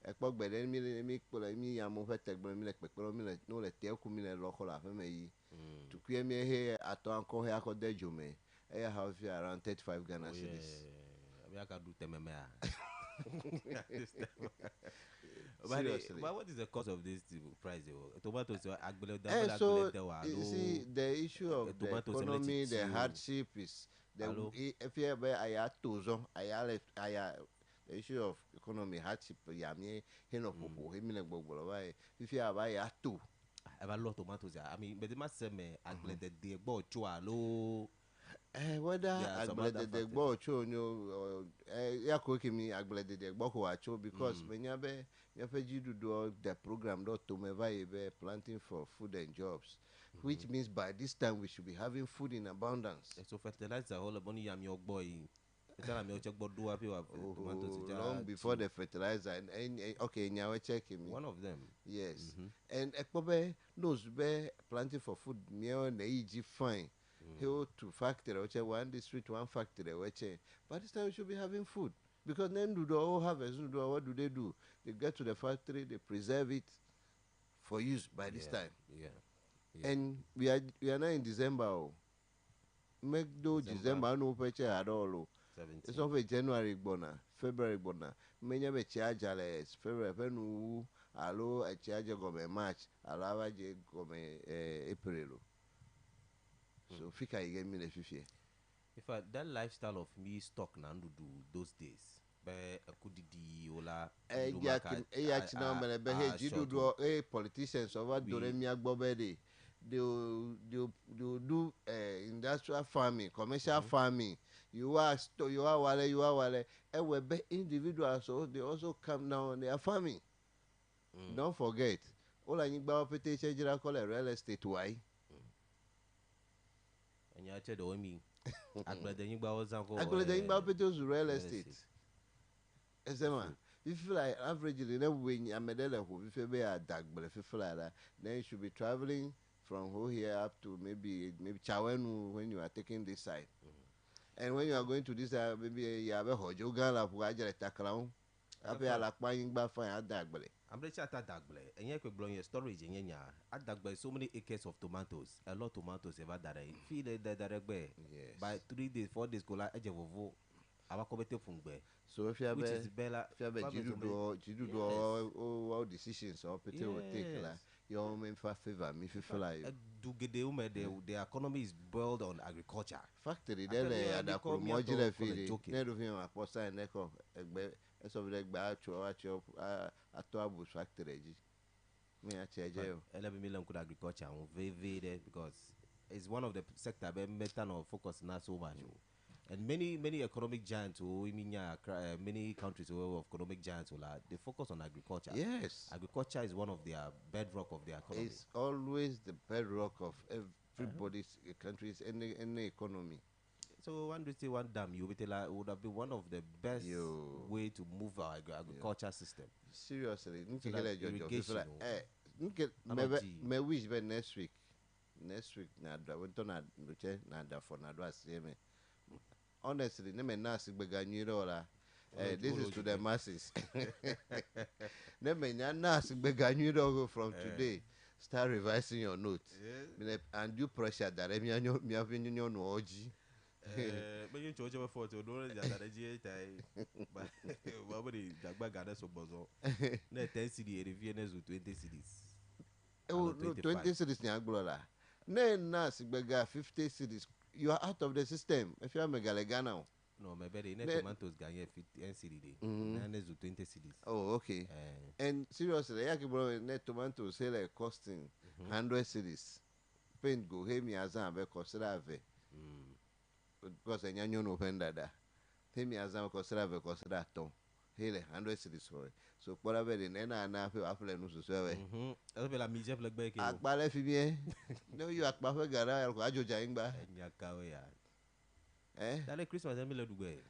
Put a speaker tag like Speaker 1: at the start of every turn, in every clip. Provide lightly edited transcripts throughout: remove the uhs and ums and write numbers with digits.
Speaker 1: ekpo gbe de mi kpole mi amo fe tegbe mi le pekpelo mi le no le te ku mi le lo ko la fe me yi to kue mi he ato anko he akode jome e have around 35 Ghana cedis.
Speaker 2: We can do tememe.
Speaker 1: Seriously.
Speaker 2: But what is the cost of this price? Tomatoes
Speaker 1: So you see the issue of the economy, the hardship is if you ever I tozo I the issue of economy hardship ya mi he no popo he mi le gbogbo wa if you have I to
Speaker 2: ever lot tomatoes. I mean, but they must say me agblede de gbo chua lo.
Speaker 1: whether agblede gbo cho nyo ya ko kimi agblede gbo ko acho because when you be you fe do the program to me be planting for food and jobs. Which means by this time we should be having food in abundance.
Speaker 2: So fertilizer all about yam your boy.
Speaker 1: Long before the fertilizer and okay, now we're checking me.
Speaker 2: One of them.
Speaker 1: Yes. And ekobe knows be planting for food near na EG fine. Hill to factory, which one district, one factory, which by this time we should be having food. Because then do the whole harvest, what do? They get to the factory, they preserve it for use by this time.
Speaker 2: Yeah.
Speaker 1: And we are now in December. Make do December no purchase at all. It's over January bona, February bona. Many be charge February penu alo a charge go March, alawa je go April. So fika you get me the 50.
Speaker 2: If that lifestyle of me stock na do those days. Be akudidi ola
Speaker 1: politicians over Doremi Agbobede. They'll do industrial farming, commercial farming. You are wale. And we be individuals, so they also come down. They are farming. Don't forget. All I need about petition, call a real estate. Why?
Speaker 2: And you actually do me. Agblede
Speaker 1: yingba petition real estate. Ezema. If you like averagely, when you are medele, if you be a dag, but if you feel like that, then you should be traveling from here up to maybe Chawenu when you are taking this side. And when you are going to this side, maybe you have a hojo gala who are just a crown. Up here, like buying by fire at Dagbele.
Speaker 2: I'm not sure at Dagbele. And you could blow your storage in Yenya. At Dagbele, so many acres of tomatoes. A lot of tomatoes ever that I feed the direct bear.
Speaker 1: Yes.
Speaker 2: By 3 days, 4 days, go like Ejevovo. Our committee from bear.
Speaker 1: So if you have
Speaker 2: which is Bella,
Speaker 1: you do all decisions or people will take like your main favor me if you feel like
Speaker 2: do get the economy is built on agriculture.
Speaker 1: Factory then they are promoting the field. Never feel my poster and echo as of the actual atoabu factory. Me I charge you
Speaker 2: 11 million could agriculture very there because it's one of the sector better no focus not so much. And many economic giants many countries of economic giants they focus on agriculture.
Speaker 1: Yes.
Speaker 2: Agriculture is one of their bedrock of their economy.
Speaker 1: It's always the bedrock of everybody's country's any economy.
Speaker 2: So one dam you would have been one of the best way to move our agriculture system.
Speaker 1: Seriously, me wish by next week na for na do aseme. Honestly, ne me nasi beganyiro la. This is to the masses. Ne me nasi beganyiro from today. Start revising your notes. And do pressure that me have in your oji.
Speaker 2: But you chose for to do but Dagba Gada so bozo. 10 CD reviewers with 20 CDs.
Speaker 1: Oh, no, 20 cities in Aglola. Ne nasi bega 50 cities. You are out of the system. If you are Megalega now.
Speaker 2: No, my baby, tomatoes Ganya 50 CD. And 20 CDs.
Speaker 1: Oh, okay. And seriously, net tomatoes say like costing 100 CDs. Paint go hey me azam be consider because a nyanyo no vendada. Hey me azam consider ton. Hey 100 CDs for it. So whatever the nena na fe apple no so so.
Speaker 2: That's la mise flag back.
Speaker 1: Akbale fi bien. No you akba fe gara ko ajoja ingba.
Speaker 2: Nyakawe ya. That Christmas and Miller Dugay.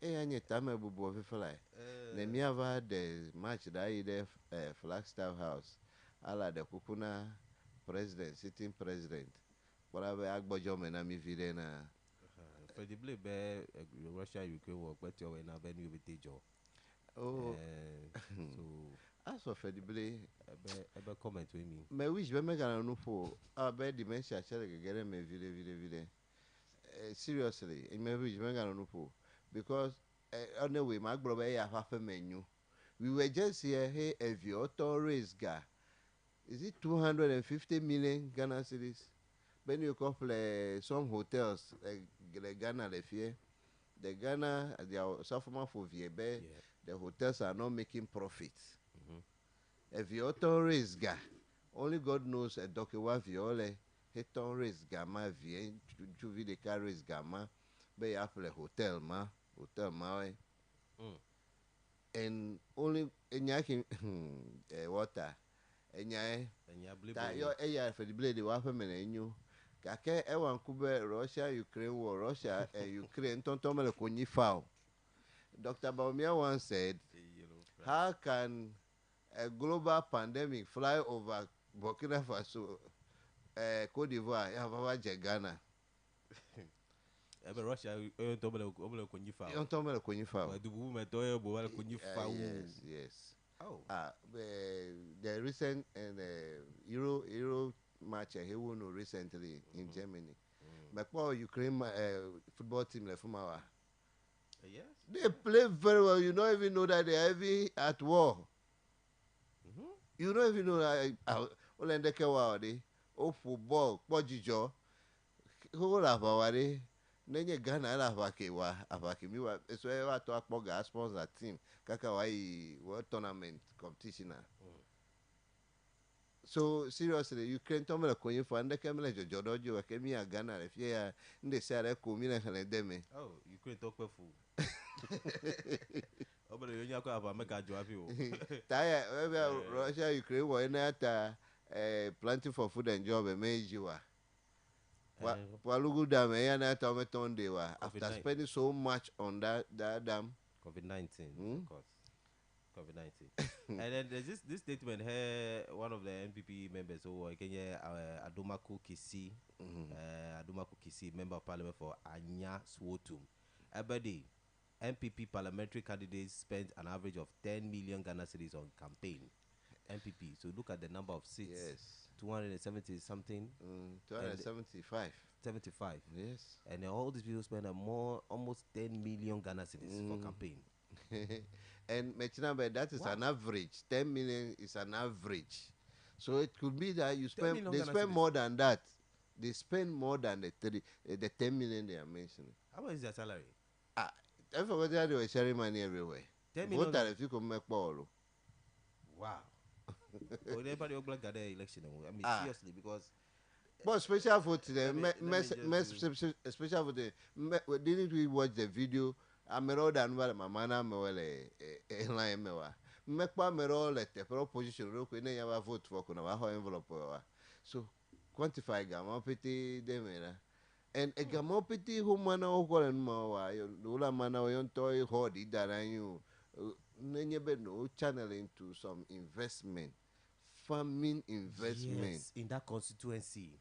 Speaker 1: Anya Tama Bubu Fly. The Miava, the match that I did Flagstaff House. Ala the Kukuna president, sitting president. Whatever Agbojo and Ami Videna.
Speaker 2: For the blue Russia, Ukraine work, but you're in a venue with the job.
Speaker 1: Oh,
Speaker 2: so
Speaker 1: as of Fedibly,
Speaker 2: ebe comment with me.
Speaker 1: my wish be make an unupo. Be dementia shall get me vile. Seriously, in my wish make an unupo because on the way my brother half a menu. We were just here. Hey, if your raise guy, is it 250 million Ghana cedis? When you couple some hotels, the Ghana the Ghana, they are suffering for VB. The hotels are not making profits. If your raise guy, only God knows a dokewa viole, he raise gamma vien, to the car raise gamma, be apple hotel ma. And only enyakin water enyae ta yo eya for the blade wa fa mena enyu kake e wan kube Russia Ukraine war Russia Ukraine tonton mele konyi foul. Dr. Baumia once said, how can a global pandemic fly over Burkina Faso, Cote d'Ivoire, Ghana?
Speaker 2: Russia,
Speaker 1: Yes. Oh. The recent Euro match he won recently in Germany. But Ukraine football team left from our.
Speaker 2: Yes.
Speaker 1: They play very well. You don't even know that they're heavy at war. You don't even know that. Football, Pojijo, who have our Nenye Ghana Avakimiwa, it's where I talk about sponsor team, Kakawai World Tournament competition. So seriously, you can't tell me the coin for under Camilla Jodojo, Kemia Ghana, if you are in the Sarah Kumina Hanedeme.
Speaker 2: Oh, you couldn't talk with food. Oh, but you have a mega drive you.
Speaker 1: Taya, Russia, Ukraine, were not planting for food and job, a major. Walugu Dam, after spending so much on that dam.
Speaker 2: COVID-19, of course. COVID-19. And then there's this statement here, one of the NPP members, who Kenya, Adumaku Kisi, Adumaku Kisi, member of parliament for Anya Swotum. Every day, NPP parliamentary candidates spent an average of 10 million Ghana cedis on campaign. NPP. So look at the number of seats.
Speaker 1: Yes.
Speaker 2: 270 something.
Speaker 1: 275.
Speaker 2: 75.
Speaker 1: Yes.
Speaker 2: And all these people spend almost 10 million Ghana cedis for campaign.
Speaker 1: And that is an average. 10 million is an average. So it could be that you spend they spend more than that. They spend more than the 10 million they are mentioning.
Speaker 2: How much is their salary?
Speaker 1: I forgot that they were sharing money everywhere.
Speaker 2: 10 million.
Speaker 1: If you could make Paulo.
Speaker 2: Wow. Everybody will black the election. I mean, seriously, because.
Speaker 1: But special vote today, special vote. Didn't we watch the video? I'm a road and my man, line mewa. Mekpa mero let the proposition real quick. Never vote for our envelope. So quantify gamma pity demera. And a gamma pity who man or and more. Lula man or yon toy hoarded that I knew. Never no channeling to some investment, farming investment.
Speaker 2: Yes, in that constituency.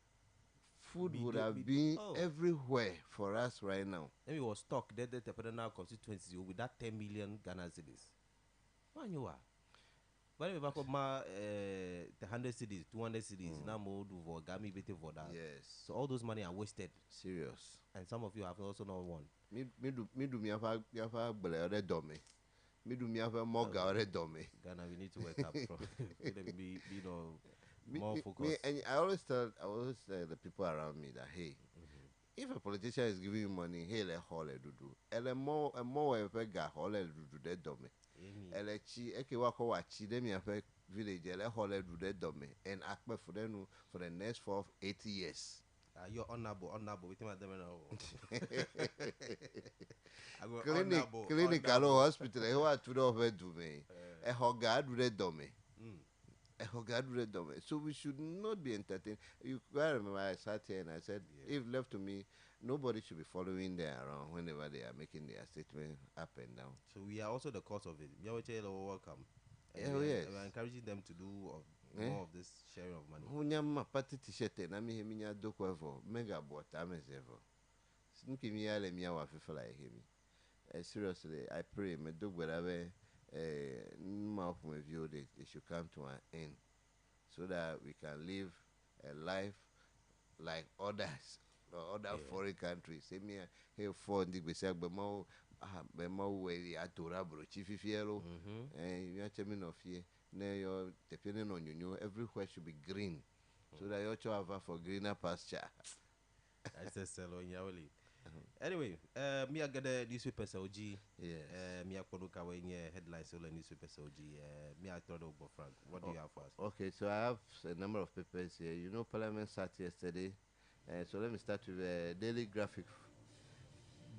Speaker 1: Food would have been everywhere for us right now.
Speaker 2: And we was stuck there the Pedana constituency with that 10 million Ghana cedis. Why you are? But if I come the 100 cities, 200 cities, now more do for Gami bete for that.
Speaker 1: Yes.
Speaker 2: So all those money are wasted.
Speaker 1: Serious.
Speaker 2: And some of you have also not won.
Speaker 1: Me do me have a blare dome. Me do me have a moga dome.
Speaker 2: Ghana, we need to wake up from be more focused.
Speaker 1: I always tell the people around me that hey, if a politician is giving you money, hey, let hole do. Ele more we ga hole do that dome. Ele chi eke wako wachi dem ya fe village ele hole do that dome and akpe for them for the next 8 years.
Speaker 2: You're honorable. We think them
Speaker 1: now. Clinical hospital. He want to do me. A hogad do that dome. So we should not be entertained. You remember I sat here and I said, if left to me, nobody should be following them around whenever they are making their statement up and down.
Speaker 2: So we are also the cause of it. Welcome.
Speaker 1: Yes.
Speaker 2: We are encouraging them to do more of this sharing of money.
Speaker 1: Hunyama party t-shirt na mi heminya doko evo mega bot amezevo. Sinki mi ale mi awa fifala hemi. Seriously, I pray me do whatever Mouth review, they should come to an end so that we can live a life like others or other foreign countries. Say me here for the beside bema we atora brochi fifielo you are chairman of here. Now you're depending on you, everywhere should be green so that you have for greener pasture.
Speaker 2: I said sell on Yawali. Anyway, me I get the newspaper OG.
Speaker 1: Yes.
Speaker 2: Me I could look away headlines on the newspaper OG. Me I thought of Frank. What do you have for us?
Speaker 1: Okay, so I have a number of papers here. You know, Parliament sat yesterday. So let me start with Daily Graphic.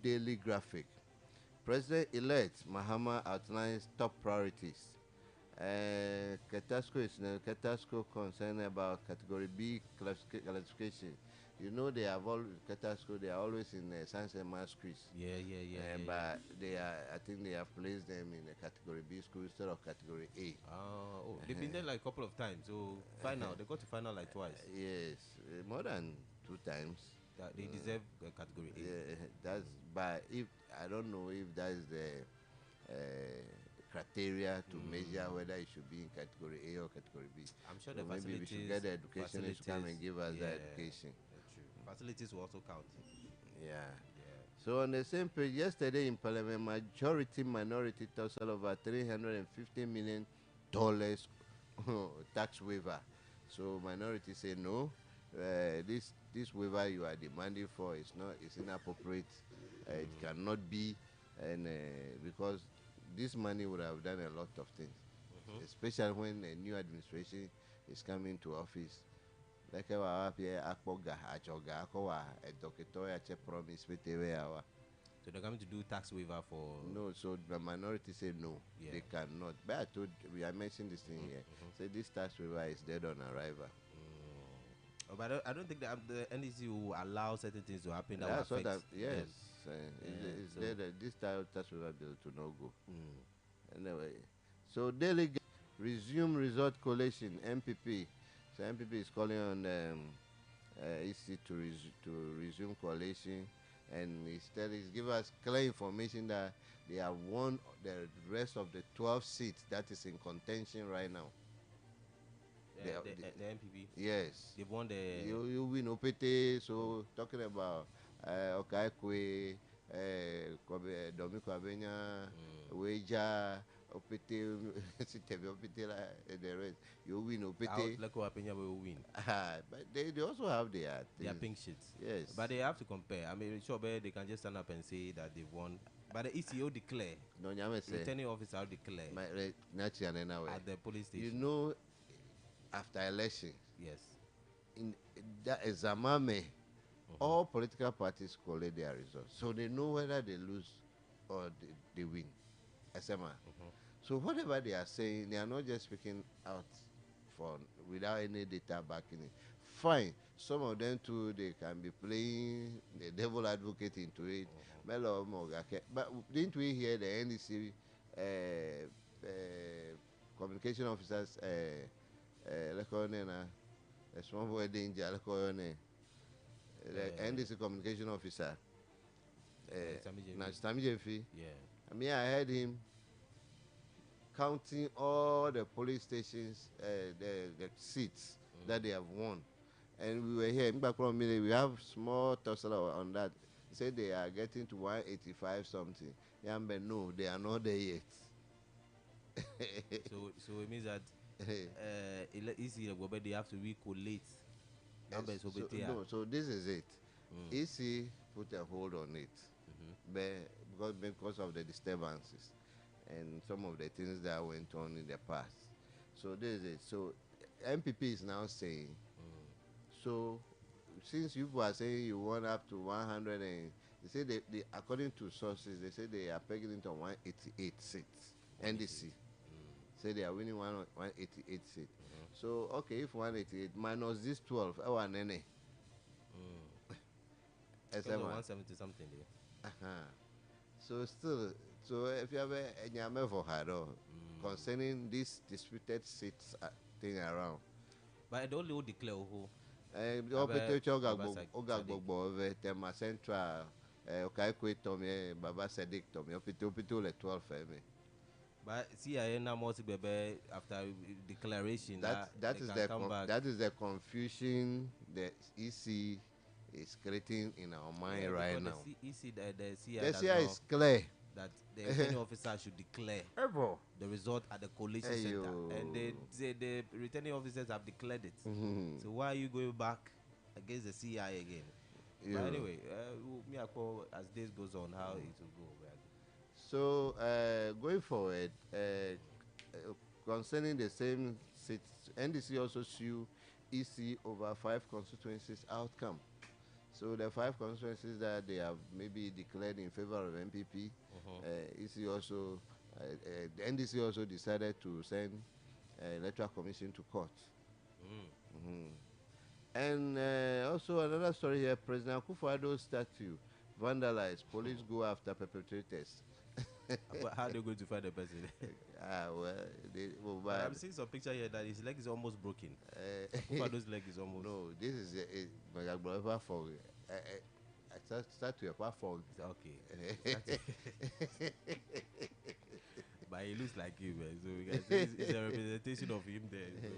Speaker 1: Daily Graphic. President-elect Mahama outlines top priorities. Ketasco concerned about Category B classification. You know they have all Ketasco. They are always in science and math schools.
Speaker 2: Yeah.
Speaker 1: But they are, I think they have placed them in a Category B school instead of Category A.
Speaker 2: They've been there like a couple of times. So final, they got to final like twice.
Speaker 1: Yes, more than 2 times.
Speaker 2: They deserve Category A.
Speaker 1: Yeah, that's. But if I don't know if that is the criteria to measure whether it should be in Category A or Category B.
Speaker 2: I'm sure
Speaker 1: So
Speaker 2: the
Speaker 1: maybe we should get the education to come and give us that education.
Speaker 2: True. Facilities will also count.
Speaker 1: Yeah. So on the same page, yesterday in Parliament, majority minority tussle over $350 million tax waiver. So minority say no. This waiver you are demanding for is inappropriate. It cannot be, and because this money would have done a lot of things, especially when a new administration is coming to office. Like our Akpoga, Achoga, Akowa, a doctor, promise,
Speaker 2: So they're coming to do tax waiver for.
Speaker 1: no, so the minority say no, they cannot. But I told I mentioned this thing here. Say this tax waiver is dead on arrival.
Speaker 2: But I don't think that the NEC will allow certain things to happen.
Speaker 1: That's what
Speaker 2: affect
Speaker 1: yes.
Speaker 2: them.
Speaker 1: It's dead. This tax waiver bill to no go. Anyway, so daily resume result collation MPP. So MPP is calling on EC to resume collation, and he's give us clear information that they have won the rest of the 12 seats that is in contention right now.
Speaker 2: The MPP.
Speaker 1: Yes.
Speaker 2: They've won the.
Speaker 1: You win OPT, so talking about Okaikwe, Domiko Abenya, Weja, OPT, OPT, the rest. You win OPT.
Speaker 2: Leko Apenya will win.
Speaker 1: But they also have their
Speaker 2: pink sheets.
Speaker 1: Yes.
Speaker 2: But they have to compare. I mean, sure, they can just stand up and say that they've won. But the ECO declare.
Speaker 1: No,
Speaker 2: returning officer will declare. At the police station.
Speaker 1: You know, after election,
Speaker 2: yes,
Speaker 1: in that examame, all political parties collect their results, so they know whether they lose or they win. SMA. So whatever they are saying, they are not just speaking out for without any data backing it. Fine, some of them too, they can be playing the devil advocate into it. But didn't we hear the NDC communication officers? A small boy danger, the NDC communication officer, Stami Jefi.
Speaker 2: Yeah.
Speaker 1: I mean, I heard him counting all the police stations, the seats that they have won. And we were here, we have small tussle on that. He said they are getting to 185 something. Yeah, but no, they are not there yet.
Speaker 2: So it means that they have to recollate numbers over there.
Speaker 1: No, so this is it. EC put a hold on it, because of the disturbances and some of the things that went on in the past. So this is it. So MPP is now saying, so since you are saying you want up to 100 and they say they according to sources, they say they are pegging into 188 seats. NDC say they are winning 188 seats. So okay, if 188 minus this 12,
Speaker 2: It's 170 something there.
Speaker 1: So still, so if you have a nyame for her concerning this disputed seats thing around.
Speaker 2: But the only declare who
Speaker 1: Ogagbogbo Tema Central Okaikwe Tommy Baba Sadiq Tommy Opito le 12 me.
Speaker 2: But CIA now must be after declaration
Speaker 1: That
Speaker 2: they
Speaker 1: is
Speaker 2: can come back.
Speaker 1: that is the confusion the EC is creating in our
Speaker 2: Yeah,
Speaker 1: mind right
Speaker 2: because
Speaker 1: now.
Speaker 2: the CIA
Speaker 1: The
Speaker 2: does
Speaker 1: CI
Speaker 2: not
Speaker 1: is clear.
Speaker 2: that the returning officer should declare
Speaker 1: Ever.
Speaker 2: the result at the collation center, and they say the returning officers have declared it. So why are you going back against the CIA again? But anyway, me I call as days goes on how it will go.
Speaker 1: So going forward, concerning the same seat, NDC also sue EC over 5 constituencies outcome. So the 5 constituencies that they have maybe declared in favor of MPP, EC also, the NDC also decided to send electoral commission to court. And also another story here: President Akufo-Addo's statue vandalized. Police go after perpetrators.
Speaker 2: But how are they going to find the person?
Speaker 1: Well,
Speaker 2: But I'm seeing some picture here that his leg is almost broken. Akufado's leg is almost.
Speaker 1: No, this is my brother for. I start to a for.
Speaker 2: Okay. But he looks like him, man. So we can say it's a representation of him there. So.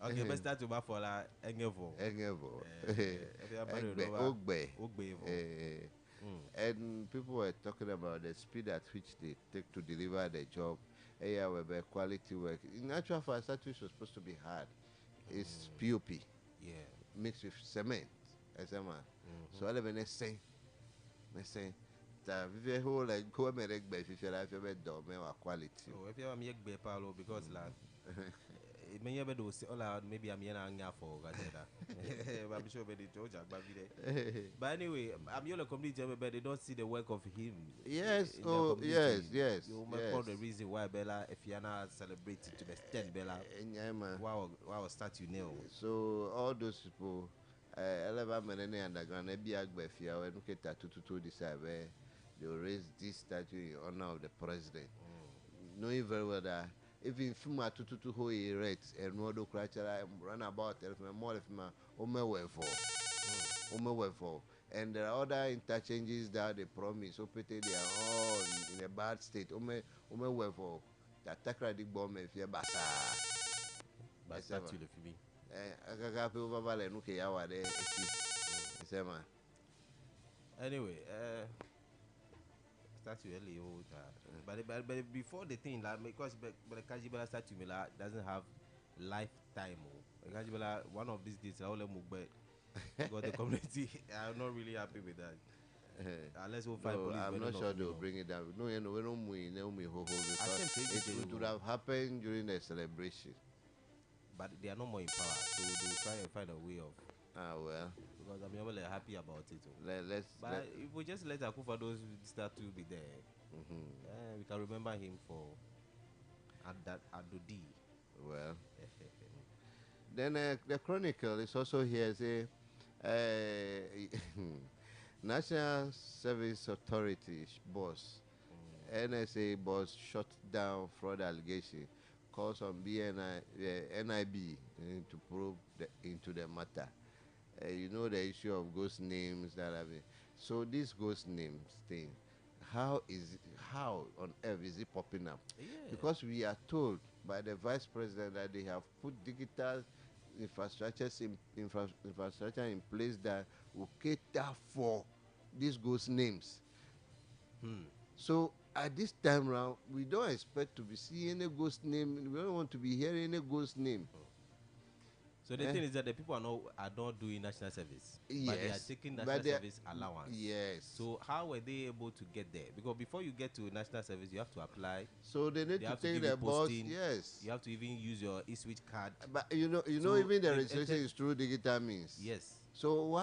Speaker 2: Okay, let's start to for la Engevo.
Speaker 1: Engevo.
Speaker 2: Ogbe.
Speaker 1: And people were talking about the speed at which they take to deliver the job. Quality work. In actual fact, statue is supposed to be hard. It's POP.
Speaker 2: Yeah.
Speaker 1: Mixed with cement. So I live in a say. If you like go make if you like quality.
Speaker 2: Oh, if you make be palo because like many of those maybe I'm here for I'm sure the George but anyway, I'm your community but they don't see the work of him.
Speaker 1: Yes, yes.
Speaker 2: You might call the reason why Bella if you're not celebrating to the extent Bella wow statue nail.
Speaker 1: So all those people underground they will raise this statue in honor of the president. Knowing very well that even Fuma to who he rates and Rodo Crachara run about more of my for. And there are other interchanges that they promise. So they are all in a bad state. For that Takradi bomb if you're basa.
Speaker 2: But statue for me. Anyway, statue really old. But before the thing, like because the Kajibala statue doesn't have lifetime. Kajibala, one of these days, I will move because the community are not really happy with that. Unless we'll find police.
Speaker 1: I'm not sure they'll bring it down. No, we don't because it would have happened during the celebration.
Speaker 2: But they are no more in power, so they'll try and find a way of.
Speaker 1: Well.
Speaker 2: Because I'm really happy about it.
Speaker 1: But
Speaker 2: if we just let Akufado's statue be there, we can remember him for Adodi.
Speaker 1: Well. Then the Chronicle is also here. Say, National Service Authority boss, NSA boss shut down fraud allegation. Calls on NIB to probe into the matter. You know the issue of ghost names that have been. So this ghost names thing, how on earth is it popping up?
Speaker 2: Yeah.
Speaker 1: Because we are told by the vice president that they have put digital infrastructure in place that will cater for these ghost names. So at this time round, we don't expect to be seeing any ghost name. We don't want to be hearing any ghost name.
Speaker 2: So the thing is that the people are not doing national service,
Speaker 1: yes,
Speaker 2: but they are taking national service allowance.
Speaker 1: Yes.
Speaker 2: So how were they able to get there? Because before you get to national service, you have to apply.
Speaker 1: So they need to take the bus. Yes.
Speaker 2: You have to even use your e-switch card.
Speaker 1: But you know, even the registration is through digital means.
Speaker 2: Yes.
Speaker 1: So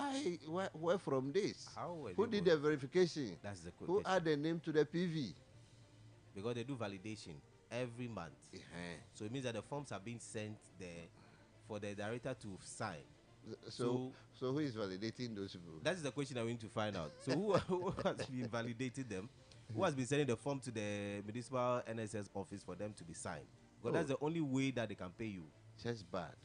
Speaker 1: where from this? Who did the verification?
Speaker 2: That's the question.
Speaker 1: Who add the name to the PV?
Speaker 2: Because they do validation every month. So it means that the forms are being sent there for the director to sign.
Speaker 1: So who is validating those people?
Speaker 2: That is the question I want to find out. So who has been validating them? Who has been sending the form to the municipal NSS office for them to be signed? Because that's the only way that they can pay you.
Speaker 1: Just bad.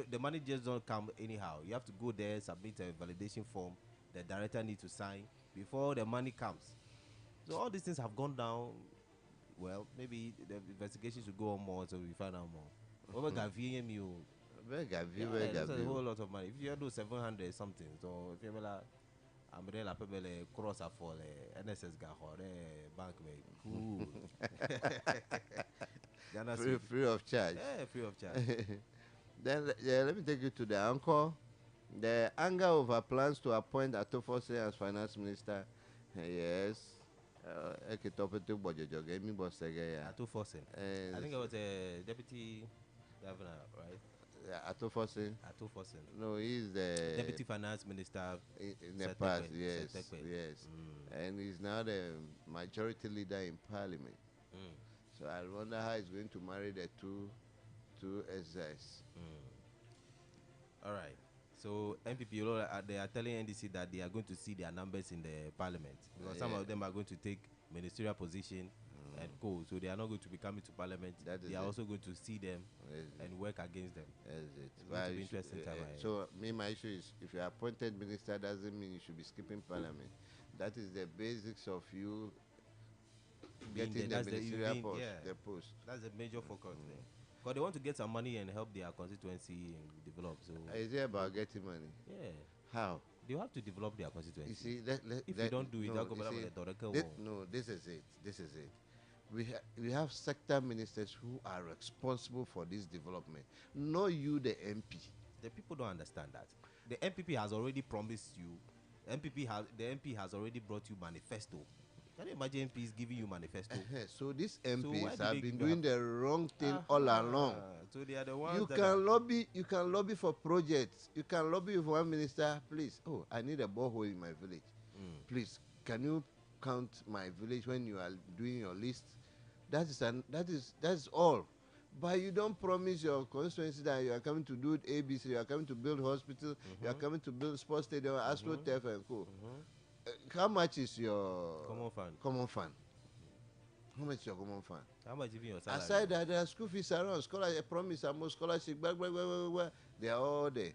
Speaker 2: The money just don't come anyhow. You have to go there, submit a validation form. The director needs to sign before the money comes. So all these things have gone down well, maybe the investigation should go on more so we find out more. Over VMU,
Speaker 1: Vega
Speaker 2: yeah,
Speaker 1: view, vega
Speaker 2: that's a whole
Speaker 1: view.
Speaker 2: lot of money. If you do 700 something, so if you're like, I'm there like people cross up for NSS got bank way cool. Ghana
Speaker 1: Free,
Speaker 2: City.
Speaker 1: free of charge.
Speaker 2: Yeah, free of charge.
Speaker 1: Then yeah, let me take you to the anchor. The anger over plans to appoint Atofose as finance minister. Yes. Eke topic bojojo gemi bosege ya.
Speaker 2: At 247. I
Speaker 1: And
Speaker 2: think it was a deputy governor, right?
Speaker 1: Atofose.
Speaker 2: At 247.
Speaker 1: No, he's the
Speaker 2: Deputy finance minister.
Speaker 1: in the
Speaker 2: Setekwe,
Speaker 1: past. Yes,
Speaker 2: Setekwe.
Speaker 1: yes.
Speaker 2: Mm.
Speaker 1: And he's now the majority leader in parliament.
Speaker 2: Mm.
Speaker 1: So I wonder how he's going to marry the two exes.
Speaker 2: All right. So MPP, you know, they are telling NDC that they are going to see their numbers in the parliament because some
Speaker 1: Yeah.
Speaker 2: of them are going to take ministerial position and go. So they are not going to be coming to parliament.
Speaker 1: That is
Speaker 2: They are
Speaker 1: it.
Speaker 2: also going to see them
Speaker 1: Yes,
Speaker 2: and work against them.
Speaker 1: That's it.
Speaker 2: It's going to be interesting time ahead.
Speaker 1: So me, my issue is if you're appointed minister doesn't mean you should be skipping parliament. That is the basics of you
Speaker 2: Being
Speaker 1: getting
Speaker 2: there,
Speaker 1: the
Speaker 2: that's the- you
Speaker 1: ministerial
Speaker 2: being-
Speaker 1: post.
Speaker 2: yeah.
Speaker 1: The post.
Speaker 2: That's a major focus there. Because they want to get some money and help their constituency and develop. So
Speaker 1: Is it about getting money?
Speaker 2: yeah,
Speaker 1: How?
Speaker 2: they have to develop their
Speaker 1: You
Speaker 2: constituency.
Speaker 1: see,
Speaker 2: If you don't do it, they'll go
Speaker 1: you
Speaker 2: back
Speaker 1: see,
Speaker 2: with the Doreka
Speaker 1: thi-
Speaker 2: wall.
Speaker 1: no, this is it. This is it. We have sector ministers who are responsible for this development. Not you, the MP.
Speaker 2: The people don't understand that. The MPP has already promised you. The MP has already brought you manifesto. Can you imagine MPs giving you manifesto?
Speaker 1: So these
Speaker 2: why
Speaker 1: MPs
Speaker 2: do
Speaker 1: have
Speaker 2: they
Speaker 1: been
Speaker 2: give
Speaker 1: doing
Speaker 2: them-
Speaker 1: the wrong thing all along.
Speaker 2: So they are the ones
Speaker 1: You
Speaker 2: that
Speaker 1: can lobby. You can lobby for projects. You can lobby with one minister. Please, oh, I need a borehole in my village. Please, can you count my village when you are doing your list? That's all. But you don't promise your constituency that you are coming to do ABC. You are coming to build hospital. You are coming to build sports stadium, AstroTurf and co. How much is your
Speaker 2: common fund.
Speaker 1: common fund? How much is your common fund?
Speaker 2: How much even your salary?
Speaker 1: Aside that, there are school fees around, scholarship, promise, and more scholarship, blah, blah, blah, blah, blah. They are all there.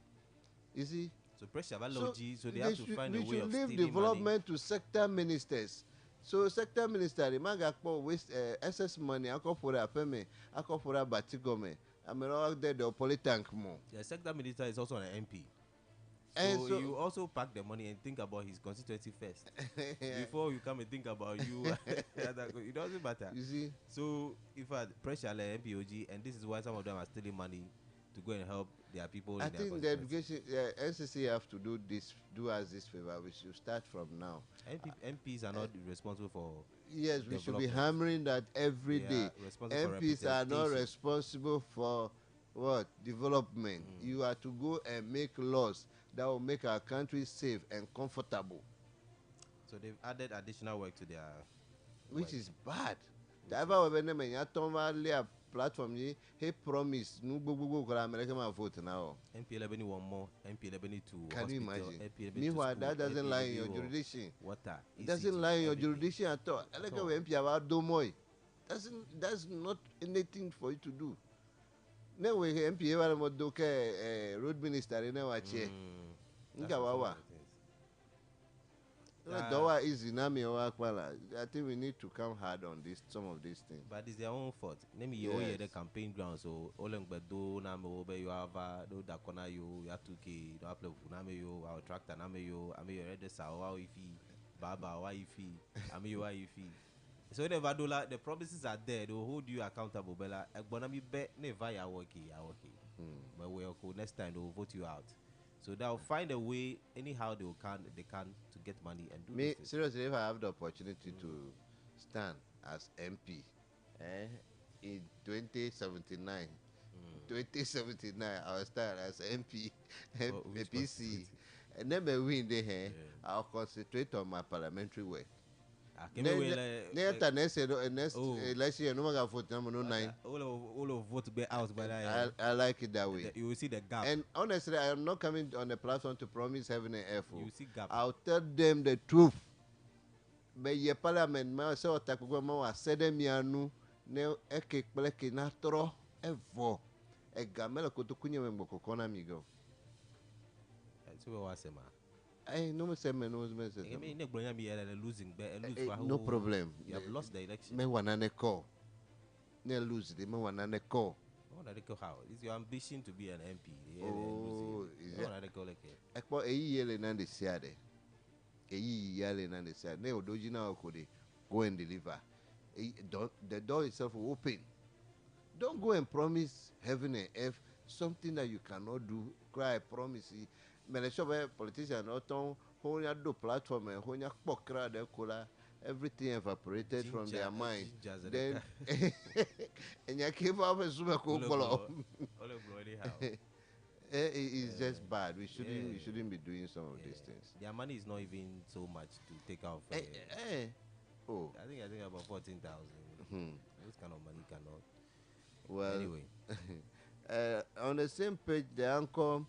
Speaker 1: You see?
Speaker 2: So pressure allergy. So they
Speaker 1: they
Speaker 2: have to
Speaker 1: should-
Speaker 2: find
Speaker 1: we
Speaker 2: a way
Speaker 1: should
Speaker 2: of
Speaker 1: leave
Speaker 2: stealing
Speaker 1: development to sector ministers. So sector minister, the man got waste excess money. I call for that payment. I call for that batigome. I mean, all there the polytank more.
Speaker 2: money. The sector minister is also an MP.
Speaker 1: And
Speaker 2: So,
Speaker 1: so-
Speaker 2: you also pack the money and think about his constituency first before you come and think about you. It doesn't matter.
Speaker 1: You see?
Speaker 2: So if I pressure like MPOG, and this is why some of them are stealing money to go and help their people.
Speaker 1: I
Speaker 2: in their
Speaker 1: think the
Speaker 2: constituency.
Speaker 1: education, NCC have to do us this favor. We should start from now.
Speaker 2: MPs are not responsible for.
Speaker 1: Yes, we should be
Speaker 2: Development.
Speaker 1: hammering that every
Speaker 2: They
Speaker 1: day.
Speaker 2: are responsible for
Speaker 1: MPs are not
Speaker 2: representation.
Speaker 1: responsible for what? Development. You are to go and make laws that will make our country safe and comfortable,
Speaker 2: So they've added additional work to their.
Speaker 1: which
Speaker 2: work.
Speaker 1: is bad. Dava we bene me ya tomba le platform yi he promise nu gbogbo ko America ma vote now.
Speaker 2: MP 11 one more. MP 11 two.
Speaker 1: Can you
Speaker 2: hospital,
Speaker 1: imagine?
Speaker 2: MP 11
Speaker 1: Meanwhile,
Speaker 2: to
Speaker 1: that
Speaker 2: school,
Speaker 1: doesn't
Speaker 2: MP
Speaker 1: lie in your
Speaker 2: 11
Speaker 1: jurisdiction.
Speaker 2: Water.
Speaker 1: It doesn't
Speaker 2: ECG,
Speaker 1: lie in your
Speaker 2: everything.
Speaker 1: jurisdiction at all. Like
Speaker 2: all.
Speaker 1: when MP about do more. That's not anything for you to do. Ne we MP ever mo do ke road minister ne wa che.
Speaker 2: That's
Speaker 1: Nga
Speaker 2: some
Speaker 1: wawa.
Speaker 2: of the things.
Speaker 1: Dowa easy na me wa kwala. I think we need to come hard on some of these things.
Speaker 2: But it's their own fault. Name you
Speaker 1: Yes.
Speaker 2: the campaign ground so oleng bedo na me obe you have do da kona you ya 2k do apply na me you our tractor na me you ame you ready sa wa ifi baba wa ifi ame you wa ifi. So never do like the promises are there. They will hold you accountable. But like egbona mi be never ya working. But we will next time they will vote you out. So they'll find a way anyhow they can to get money and do
Speaker 1: Me
Speaker 2: these things.
Speaker 1: seriously, if I have the opportunity to stand as MP in 2079, 2079, I will stand as MP,
Speaker 2: which
Speaker 1: PC,
Speaker 2: constituency?
Speaker 1: and then we win there. I'll concentrate on my parliamentary work.
Speaker 2: Can we like-
Speaker 1: Next next
Speaker 2: Oh.
Speaker 1: election, no matter vote number no nine.
Speaker 2: all of vote be out, but
Speaker 1: I like it that way.
Speaker 2: you will see the gap.
Speaker 1: And honestly, I am not coming on the platform to promise heaven and earth.
Speaker 2: You see gap.
Speaker 1: I'll tell them the truth. But your parliament, ma se otakugo ma wa sede mianu ne eke pleke na tro evo. E gamela koto kunye me gboko kona mi go.
Speaker 2: So we want man.
Speaker 1: Eh no me se me no me se.
Speaker 2: I mean, ne bronya mi losing, but lose for
Speaker 1: No problem.
Speaker 2: You have lost the election.
Speaker 1: Me wana ne call. ne lose the man one ne call.
Speaker 2: Oh, that go how? Is your ambition to be an MP?
Speaker 1: Oh, is
Speaker 2: Oh,
Speaker 1: it?
Speaker 2: that go like it.
Speaker 1: Ekpo eyi yele na de siade. Eyi yele na de siade. Ne odoji na okode go and deliver. The door itself will open. Don't go and promise heaven and earth something that you cannot do. Cry promise. Meleshobe politician oton honya do platform and honya pokra de kola. Everything evaporated from their mind. Then and you keep up a super cool It's just bad. We shouldn't be doing some of these things.
Speaker 2: Their money is not even so much to take out.
Speaker 1: Oh,
Speaker 2: I think about 14,000. This kind of money cannot.
Speaker 1: Well,
Speaker 2: anyway,
Speaker 1: on the same page, the anchor,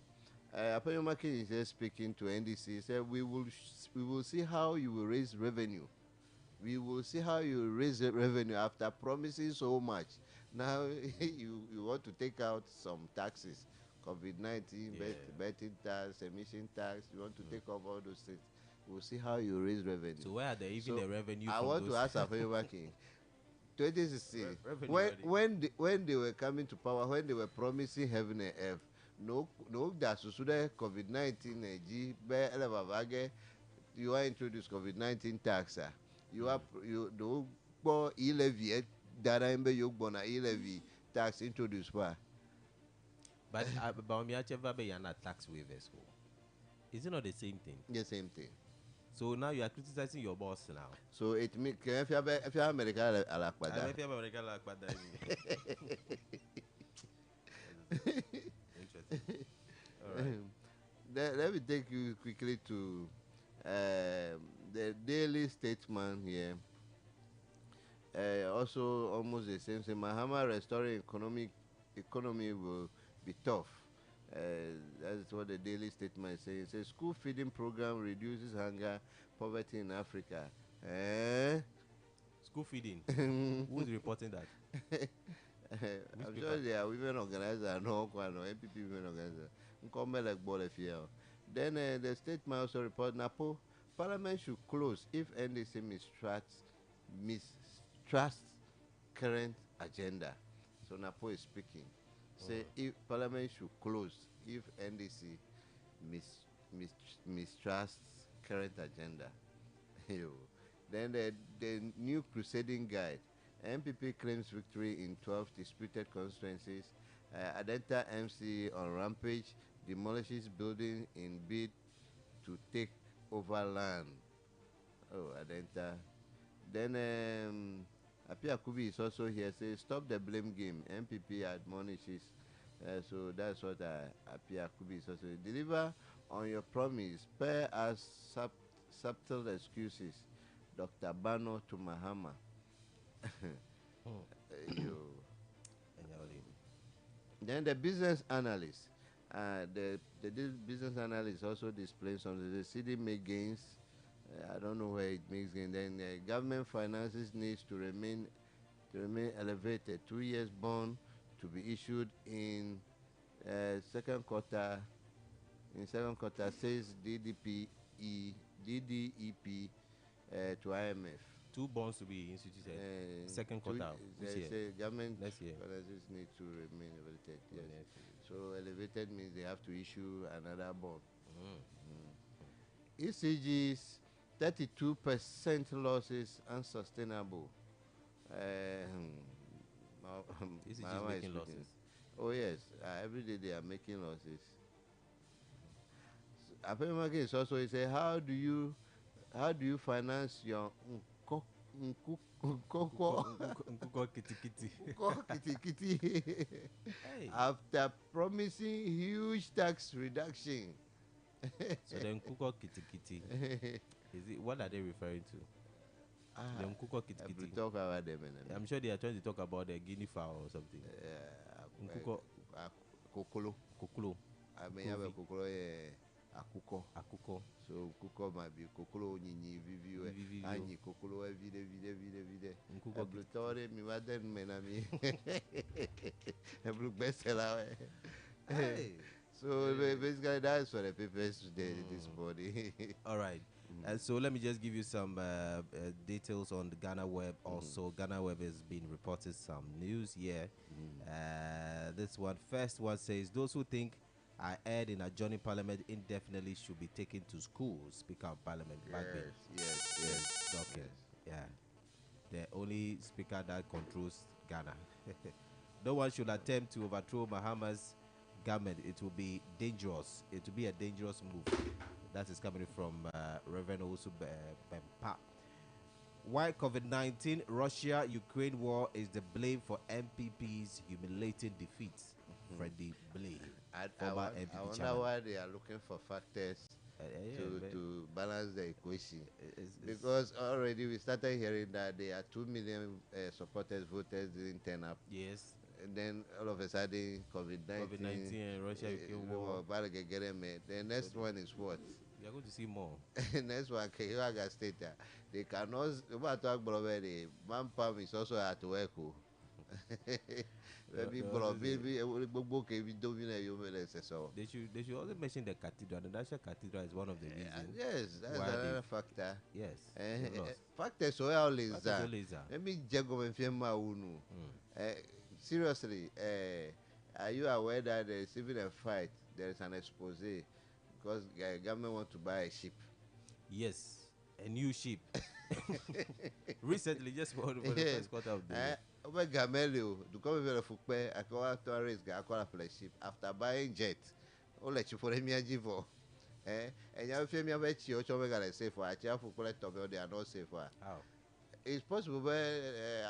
Speaker 1: Apayomaki is just speaking to NDC. He said, we will see how you will raise revenue. We will see how you raise the revenue after promising so much. Now you want to take out some taxes, COVID-19, betting tax, emission tax. You want to take off all those things. We'll see how you raise revenue.
Speaker 2: So where are the revenue?
Speaker 1: I want to ask Apayomaki. 2016, when they were coming to power, when they were promising heaven and earth, no that susude COVID-19 you are introduced COVID-19 tax. You do go e-levy that you bona e-levy tax introduced by.
Speaker 2: But you are not tax waivers. Is it not the same thing?
Speaker 1: The same thing.
Speaker 2: So now you are criticizing your boss now.
Speaker 1: So it means if you are American
Speaker 2: alakpada. Interesting. All right.
Speaker 1: Let me take you quickly to the Daily Statesman here. Also, almost the same. Mahama restoring economy will be tough. That's what the Daily Statement is saying. It says school feeding program reduces hunger, poverty in Africa.
Speaker 2: School feeding? Who's reporting that?
Speaker 1: I'm sure they are women organizers, no MPP women organizers. Then the statement also reports Napo Parliament should close if NDC mistrusts current agenda. So Napo is speaking. Say if Parliament should close if NDC mistrusts current agenda. Then the new crusading guide. MPP claims victory in 12 disputed constituencies. Adenta MC on rampage demolishes building in bid to take over land. Oh, Adenta. Then Apia Kubi is also here. Says stop the blame game. MPP admonishes. So that's what Apia Kubi is also. Deliver on your promise. Spare us subtle excuses. Dr. Bano to Mahama. Then the business analyst. The business analyst also displays some of the city make gains. I don't know where it makes gains. Then government finances needs to remain elevated. 2 years bond to be issued in second quarter. In second quarter says DDEP to IMF.
Speaker 2: 2 bonds to be instituted. Second quarter.
Speaker 1: Government
Speaker 2: next year.
Speaker 1: finances need to remain elevated. Yes. So elevated means they have to issue another bond. ECG's 32% losses unsustainable.
Speaker 2: ECG is making losses.
Speaker 1: Oh yes, every day they are making losses. Apemake is also he say how do you finance your after promising huge tax reduction?
Speaker 2: So then Kuko Kitikiti. Is it what are they referring to? Them Kuko Kitikiti.
Speaker 1: Talk about them.
Speaker 2: I'm sure they are trying to talk about the guinea fowl or something. Kokolo.
Speaker 1: I may have a kokolo akuko. So kuko might be kokolo nyinyi vivi anyi kokolo vide.
Speaker 2: Nkuko
Speaker 1: Blutore mi waden menami. Blue bestseller. So basically that's what the papers today this morning.
Speaker 2: All right. And so let me just give you some details on the Ghana Web. Also, Ghana Web has been reporting some news here. This one, first one says, those who think I erred in adjourning Parliament indefinitely should be taken to school. Speaker of Parliament, Bagbin.
Speaker 1: Yes.
Speaker 2: Talking. Yeah. The only speaker that controls Ghana. No one should attempt to overthrow Mahama's government. It will be dangerous. It will be a dangerous move. That is coming from Reverend Osu Bempa. Why COVID-19 Russia-Ukraine war is the blame for MPP's humiliating defeat. Freddie Blay, former MPP
Speaker 1: I wonder
Speaker 2: chairman.
Speaker 1: why they are looking for factors
Speaker 2: Yeah,
Speaker 1: to balance the equation.
Speaker 2: it's-
Speaker 1: Because already we started hearing that there are 2 million supporters, voters didn't turn up.
Speaker 2: yes,
Speaker 1: And then all of a sudden, COVID-19.
Speaker 2: COVID-19 and Russia-Ukraine war.
Speaker 1: The next one is what?
Speaker 2: We are going to see more.
Speaker 1: Next one, Kehiwaga State. They cannot. About talk about the manpower is also at work. Maybe so.
Speaker 2: They should also mention the cathedral. The National Cathedral is one of the reasons.
Speaker 1: Yes, that's
Speaker 2: why
Speaker 1: another factor.
Speaker 2: Yes. they lost.
Speaker 1: Factor so always
Speaker 2: Factors
Speaker 1: that.
Speaker 2: always are.
Speaker 1: Let me jago mfiema unu. Seriously, are you aware that there is even a fight? There is an expose because government want to buy a ship.
Speaker 2: Yes, a new ship. Recently, just for the first quarter of the year.
Speaker 1: Over Gamelio, to come over Fukpe, I call tourist, I call a ship after buying jet. Oh, let you for a mere jivo. And you have a bet you, Chomega, say for a chair for collect of they are not safe.
Speaker 2: How?
Speaker 1: It's possible where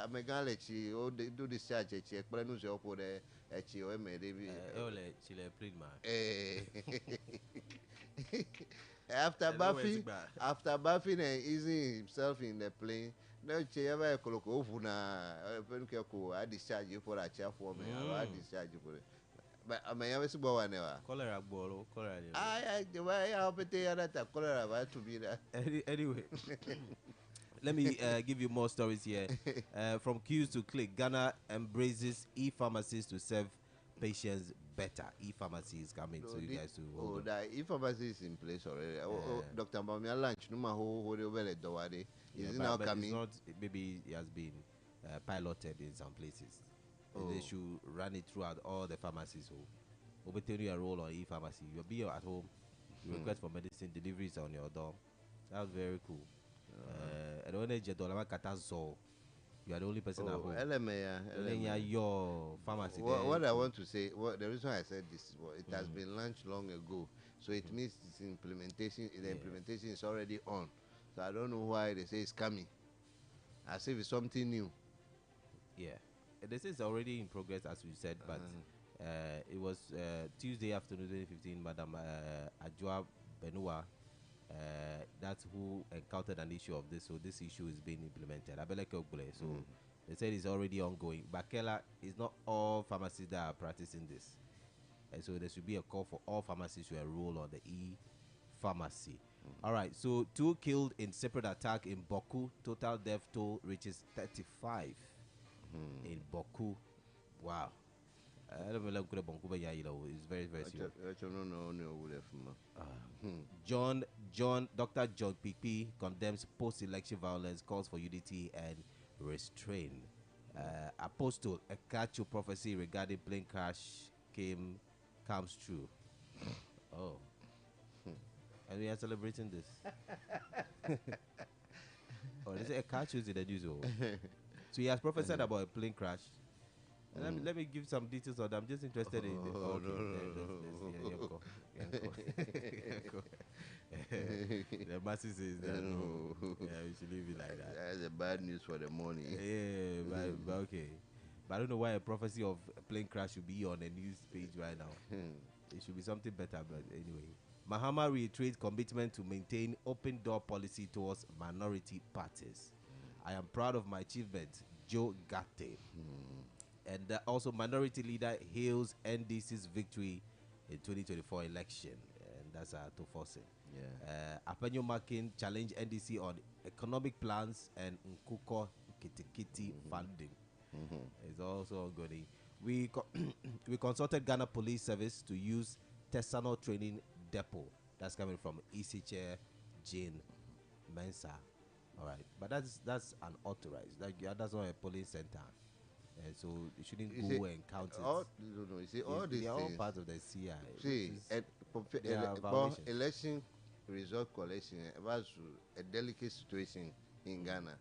Speaker 1: a megalechi or they do this charge a check, but I know you put a chio, maybe.
Speaker 2: Chile played man.
Speaker 1: After buffing and easing himself in the plane, no chair clock over na I discharge you for a chair for me. I discharge you for it. But I may have a one never.
Speaker 2: Cholera ball, cholera.
Speaker 1: The way I'll be there that a cholera to be there.
Speaker 2: Anyway, let me give you more stories here. From queues to click, Ghana embraces e-pharmacies to serve patients better. E-pharmacy is coming, so you guys to hold on.
Speaker 1: The e-pharmacy is in place already. Dr. Bamia lunch, no matter who will do it. Is it now coming?
Speaker 2: It's not, maybe it has been piloted in some places. They should run it throughout all the pharmacies. So, overturn your role on e-pharmacy. You'll be at home. You request for medicine, deliveries on your door. That's very cool. And when you are the only person at home. Your pharmacy.
Speaker 1: What I want to say, the reason I said this is it has been launched long ago, so it means it's implementation. The implementation is already on. So I don't know why they say it's coming, as if it's something new.
Speaker 2: Yeah, this is already in progress, as we said, but it was Tuesday afternoon, 2015. Madam Ajua Benua, that's who encountered an issue of this. So this issue is being implemented. So they said it's already ongoing. Bakela is not all pharmacies that are practicing this, and so there should be a call for all pharmacies to enroll on the e-pharmacy. All right, so 2 killed in separate attack in Boku. Total death toll reaches 35 in Boku. Wow. It's very, very serious. Dr. John Pipi condemns post-election violence, calls for unity and restraint. Apostle, a catch prophecy regarding plane crash comes true. Oh. And we are celebrating this. Oh, they say a car choose in the news. So he has prophesied about a plane crash. And let me give some details on that. I'm just interested in the masses is that we should leave it like that.
Speaker 1: That's a bad news for the morning.
Speaker 2: Yeah, but okay. But I don't know why a prophecy of a plane crash should be on a news page right now. It should be something better, but anyway. Mahama reiterates commitment to maintain open door policy towards minority parties. I am proud of my achievement, Joe Gate. And also minority leader hails NDC's victory in 2024 election. And that's Tofosin. Apenyo Makin challenged NDC on economic plans and Nkuko Kitikiti funding. It's also ongoing. We consulted Ghana Police Service to use Tesano training depot. That's coming from EC Chair Jane Mensa. All right, but that's unauthorized. That's not a polling center, and so you shouldn't
Speaker 1: You
Speaker 2: go
Speaker 1: see,
Speaker 2: and count it.
Speaker 1: all you know, you see, all these
Speaker 2: They are all
Speaker 1: things.
Speaker 2: part of the CI.
Speaker 1: See,
Speaker 2: There are violations.
Speaker 1: election result collection was a delicate situation in Ghana.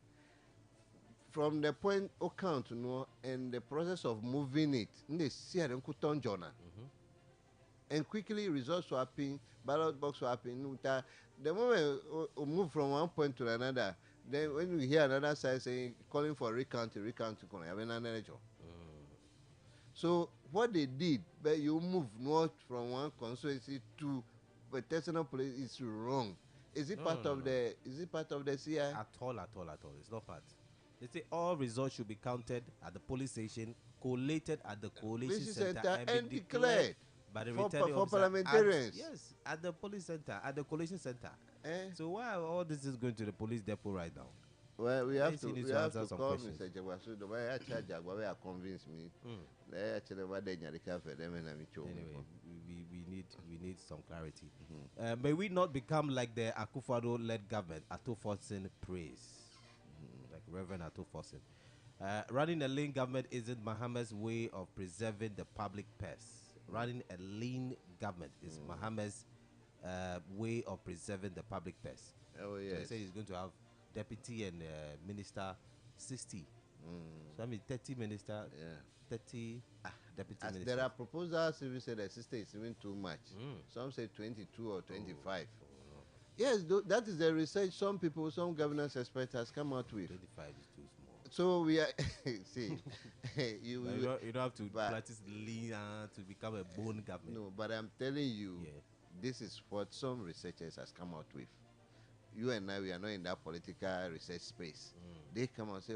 Speaker 1: From the point of count, and the process of moving it, they see a jona, and quickly result swapping, ballot box swapping. The moment we move from one point to another, then when we hear another side saying calling for recounting, have another job. So what they did, but you move north from one constituency to a personal place is wrong. Is it part of the? Is it part of the CI?
Speaker 2: At all. It's not part. They say all results should be counted at the police station, collated at the collation center,
Speaker 1: and
Speaker 2: be
Speaker 1: declared
Speaker 2: by the
Speaker 1: for
Speaker 2: returning officer
Speaker 1: parliamentarians.
Speaker 2: yes, at the police center, at the collation center.
Speaker 1: Eh?
Speaker 2: So why all this is going to the police depot right now?
Speaker 1: Well, we have to
Speaker 2: answer some
Speaker 1: call
Speaker 2: questions.
Speaker 1: Mr. Jagwasu. The way I charge Jagwawe convince me. They actually what they nyarika for them and I'm
Speaker 2: Anyway, we need some clarity. May we not become like the Akufo-Addo-led government. Ato Forson praise, like Reverend Ato Forson. Running a lean government isn't Mohammed's way of preserving the public purse. Running a lean government is Mohammed's way of preserving the public purse.
Speaker 1: Oh yes.
Speaker 2: So they say he's going to have deputy and minister 60. So I mean 30 minister, 30 deputy
Speaker 1: As
Speaker 2: minister.
Speaker 1: there are proposals, if you say the system is even too much. Some say 22 or 25. Yes, that is the research some people, some governance experts has come out with.
Speaker 2: 25 is too small.
Speaker 1: So we are see,
Speaker 2: You don't have to practice lean to become a bone government.
Speaker 1: no, but I'm telling you,
Speaker 2: Yeah.
Speaker 1: this is what some researchers has come out with. You and I, we are not in that political research space. They come and say,